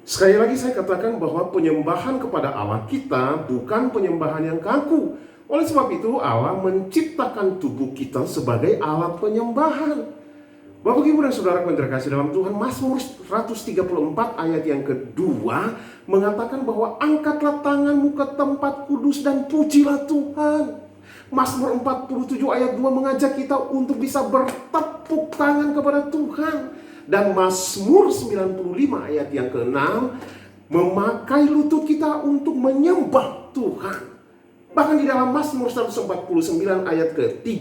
Sekali lagi saya katakan bahwa penyembahan kepada Allah kita bukan penyembahan yang kaku. Oleh sebab itu Allah menciptakan tubuh kita sebagai alat penyembahan. Bapak Ibu dan Saudara yang terkasih dalam Tuhan, Mazmur 134 ayat yang kedua mengatakan bahwa angkatlah tanganmu ke tempat kudus dan pujilah Tuhan. Mazmur 47 ayat 2 mengajak kita untuk bisa bertepuk tangan kepada Tuhan. Dan Mazmur 95 ayat yang ke-6 memakai lutut kita untuk menyembah Tuhan. Bahkan di dalam Mazmur 149 ayat ke-3,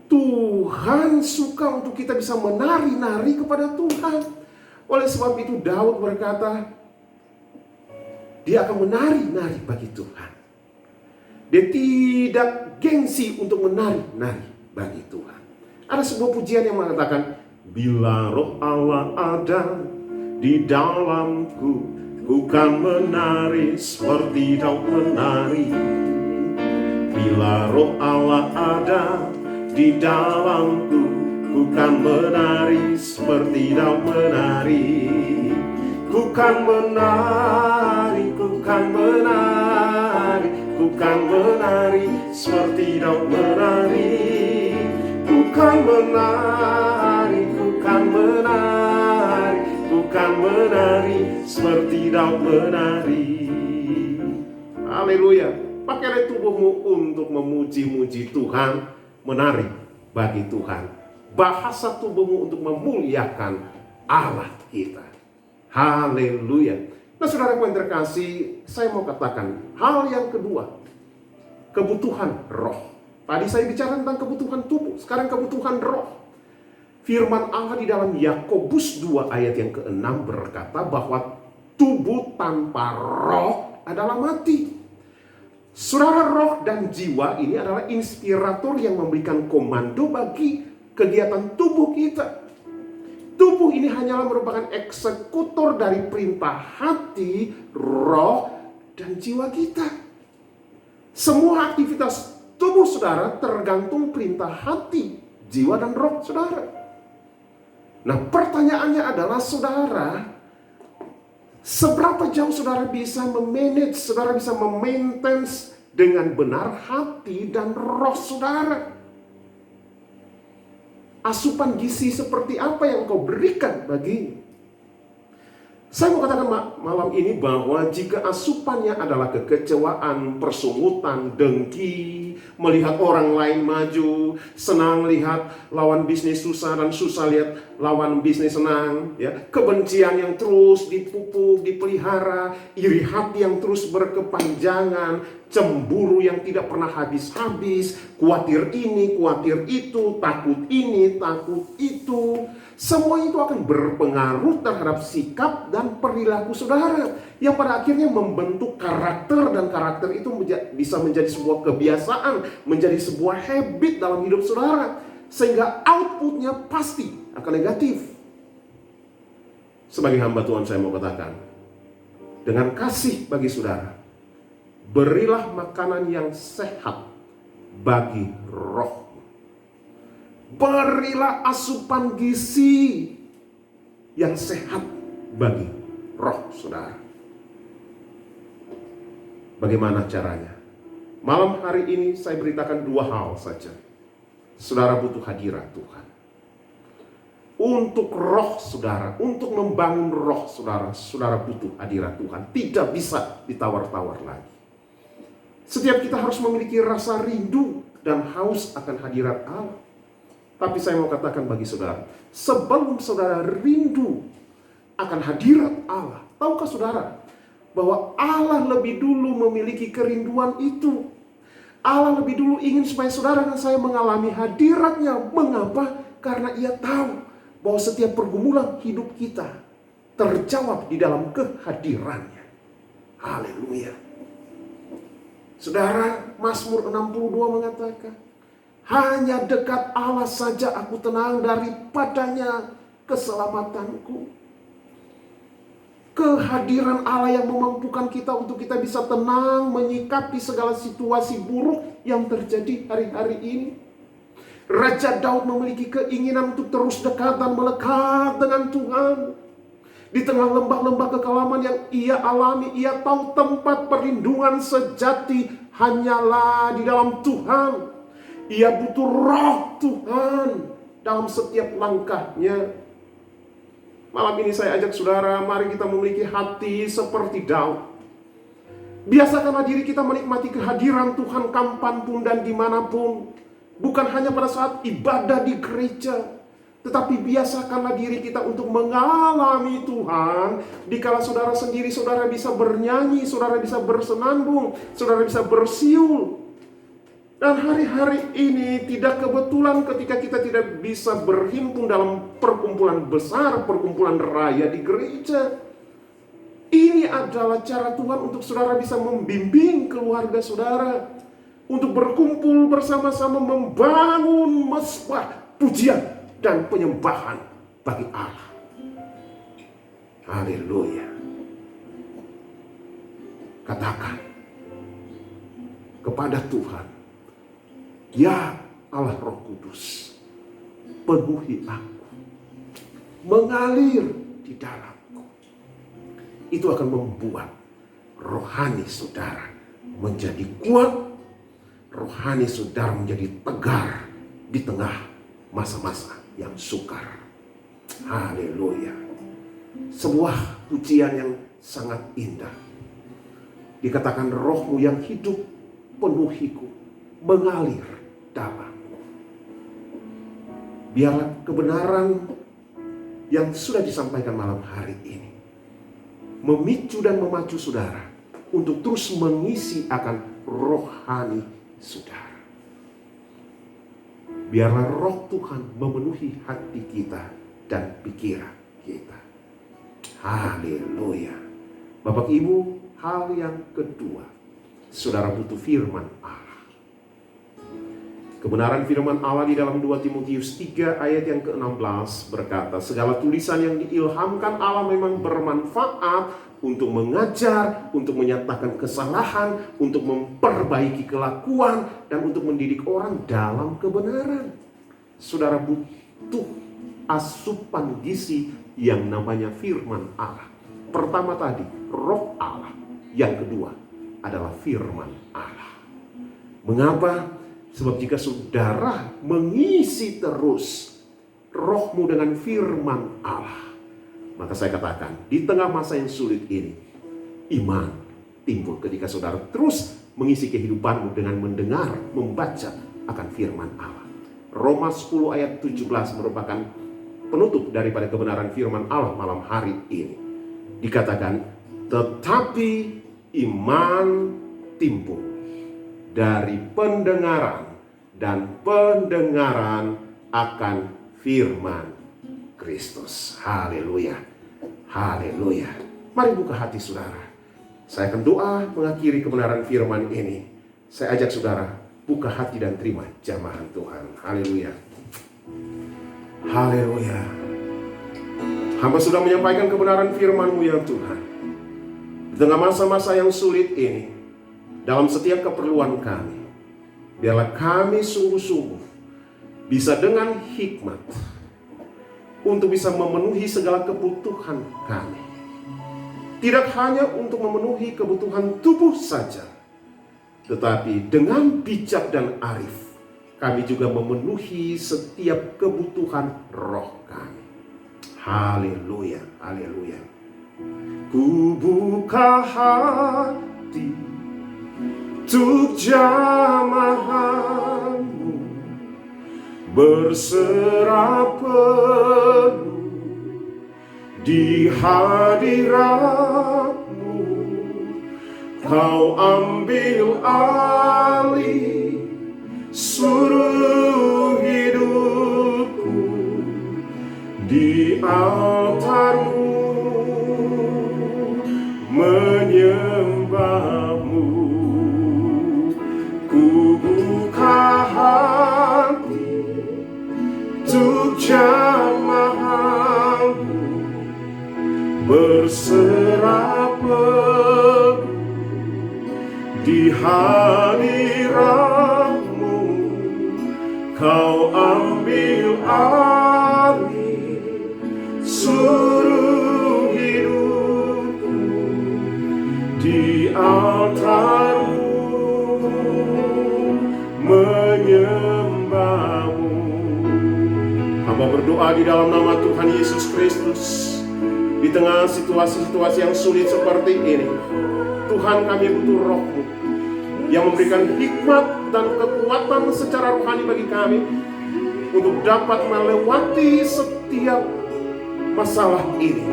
Tuhan suka untuk kita bisa menari-nari kepada Tuhan. Oleh sebab itu Daud berkata, dia akan menari-nari bagi Tuhan. Dia tidak gengsi untuk menari-nari bagi Tuhan. Ada sebuah pujian yang mengatakan, bila roh Allah ada di dalamku, ku kan menari seperti Daud menari. Bila roh Allah ada di dalamku, ku kan menari seperti Daud menari. Ku kan menari, ku kan menari, ku kan menari seperti Daud menari. Ku kan menari, ku kan menari, ku kan menari seperti Daud menari. Haleluya. Pakailah tubuhmu untuk memuji-muji Tuhan, menari bagi Tuhan. Bahasa tubuhmu untuk memuliakan Allah kita. Haleluya. Nah, saudara yang terkasih, saya mau katakan hal yang kedua, kebutuhan roh. Tadi saya bicara tentang kebutuhan tubuh, sekarang kebutuhan roh. Firman Allah di dalam Yakobus 2 ayat yang ke-6 berkata bahwa tubuh tanpa roh adalah mati. Saudara, roh dan jiwa ini adalah inspirator yang memberikan komando bagi kegiatan tubuh kita. Tubuh ini hanyalah merupakan eksekutor dari perintah hati, roh, dan jiwa kita. Semua aktivitas tubuh saudara tergantung perintah hati, jiwa, dan roh saudara. Nah, pertanyaannya adalah saudara, seberapa jauh saudara bisa memanage, saudara bisa memaintain dengan benar hati dan roh saudara? Asupan gizi seperti apa yang engkau berikan bagi? Saya mau katakan malam ini bahwa jika asupannya adalah kekecewaan, persungutan, dengki, melihat orang lain maju, senang lihat lawan bisnis susah dan susah lihat lawan bisnis senang, ya, kebencian yang terus dipupuk, dipelihara, iri hati yang terus berkepanjangan, cemburu yang tidak pernah habis-habis, khawatir ini, khawatir itu, takut ini, takut itu. Semua itu akan berpengaruh terhadap sikap dan perilaku saudara, yang pada akhirnya membentuk karakter, dan karakter itu bisa menjadi sebuah kebiasaan, menjadi sebuah habit dalam hidup saudara, sehingga outputnya pasti akan negatif. Sebagai hamba Tuhan saya mau katakan, dengan kasih bagi saudara, berilah makanan yang sehat bagi roh. Berilah asupan gizi yang sehat bagi roh saudara. Bagaimana caranya? Malam hari ini saya beritakan dua hal saja. Saudara butuh hadirat Tuhan. Untuk roh saudara, untuk membangun roh saudara, saudara butuh hadirat Tuhan. Tidak bisa ditawar-tawar lagi. Setiap kita harus memiliki rasa rindu dan haus akan hadirat Allah. Tapi saya mau katakan bagi saudara, sebelum saudara rindu akan hadirat Allah, tahukah saudara bahwa Allah lebih dulu memiliki kerinduan itu? Allah lebih dulu ingin supaya saudara dan saya mengalami hadiratnya. Mengapa? Karena Ia tahu bahwa setiap pergumulan hidup kita terjawab di dalam kehadirannya. Haleluya. Saudara, Mazmur 62 mengatakan, hanya dekat Allah saja aku tenang, daripadanya keselamatanku. Kehadiran Allah yang memampukan kita untuk kita bisa tenang menyikapi segala situasi buruk yang terjadi hari-hari ini. Raja Daud memiliki keinginan untuk terus dekat dan melekat dengan Tuhan. Di tengah lembah-lembah kekelaman yang ia alami, ia tahu tempat perlindungan sejati hanyalah di dalam Tuhan. Ia butuh roh Tuhan dalam setiap langkahnya. Malam ini saya ajak saudara, mari kita memiliki hati seperti Daud. Biasakanlah diri kita menikmati kehadiran Tuhan kapanpun dan dimanapun. Bukan hanya pada saat ibadah di gereja, tetapi biasakanlah diri kita untuk mengalami Tuhan. Dikala saudara sendiri, saudara bisa bernyanyi, saudara bisa bersenandung, saudara bisa bersiul. Dan hari-hari ini tidak kebetulan ketika kita tidak bisa berhimpun dalam perkumpulan besar, perkumpulan raya di gereja. Ini adalah cara Tuhan untuk saudara bisa membimbing keluarga saudara, untuk berkumpul bersama-sama membangun mesbah pujian dan penyembahan bagi Allah. Haleluya. Katakan kepada Tuhan, ya Allah Roh Kudus, penuhi aku, mengalir di dalamku. Itu akan membuat rohani saudara menjadi kuat, rohani saudara menjadi tegar di tengah masa-masa yang sukar. Haleluya. Sebuah pujian yang sangat indah. Dikatakan rohmu yang hidup penuhiku, mengalir dalamku. Biarlah kebenaran yang sudah disampaikan malam hari ini memicu dan memacu saudara untuk terus mengisi akan rohani saudara. Biarlah roh Tuhan memenuhi hati kita dan pikiran kita. Haleluya. Bapak Ibu, hal yang kedua, saudara butuh firman Allah. Kebenaran firman Allah di dalam 2 Timotius 3 ayat yang ke-16 berkata, segala tulisan yang diilhamkan Allah memang bermanfaat untuk mengajar, untuk menyatakan kesalahan, untuk memperbaiki kelakuan, dan untuk mendidik orang dalam kebenaran. Saudara butuh asupan gizi yang namanya firman Allah. Pertama tadi, roh Allah. Yang kedua adalah firman Allah. Mengapa? Sebab jika saudara mengisi terus rohmu dengan firman Allah, maka saya katakan, di tengah masa yang sulit ini, iman timbul ketika saudara terus mengisi kehidupanmu dengan mendengar, membaca akan firman Allah. Roma 10 ayat 17 merupakan penutup daripada kebenaran firman Allah malam hari ini. Dikatakan, tetapi iman timbul dari pendengaran, dan pendengaran akan firman Kristus. Haleluya. Haleluya. Mari buka hati saudara. Saya akan doa mengakhiri kebenaran firman ini. Saya ajak saudara buka hati dan terima jamahan Tuhan. Haleluya. Haleluya. Hamba sudah menyampaikan kebenaran firman-Mu ya Tuhan. Di tengah masa-masa yang sulit ini, dalam setiap keperluan kami, biarlah kami sungguh-sungguh bisa dengan hikmat untuk bisa memenuhi segala kebutuhan kami. Tidak hanya untuk memenuhi kebutuhan tubuh saja, tetapi dengan bijak dan arif, kami juga memenuhi setiap kebutuhan roh kami. Haleluya, haleluya. Ku buka hati untuk jamahan-Mu, berserah penuh di hadirat-Mu. Kau ambil alih seluruh hidupku di altar-Mu, menyembah-Mu. Ku buka hati untuk jamahan-Mu, berserah penuh di hadirat-Mu. Kau ambil alih seluruh berdoa di dalam nama Tuhan Yesus Kristus. Di tengah situasi-situasi yang sulit seperti ini, Tuhan, kami butuh Roh-Mu yang memberikan hikmat dan kekuatan secara rohani bagi kami untuk dapat melewati setiap masalah ini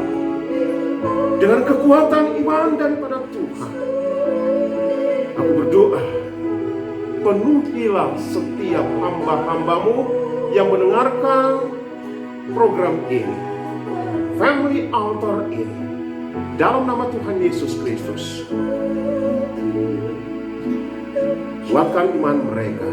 dengan kekuatan iman daripada Tuhan. Aku berdoa, penuhilah setiap hamba-hamba-Mu yang mendengarkan program ini, Family Altar ini, dalam nama Tuhan Yesus Kristus. Kuatkan iman mereka.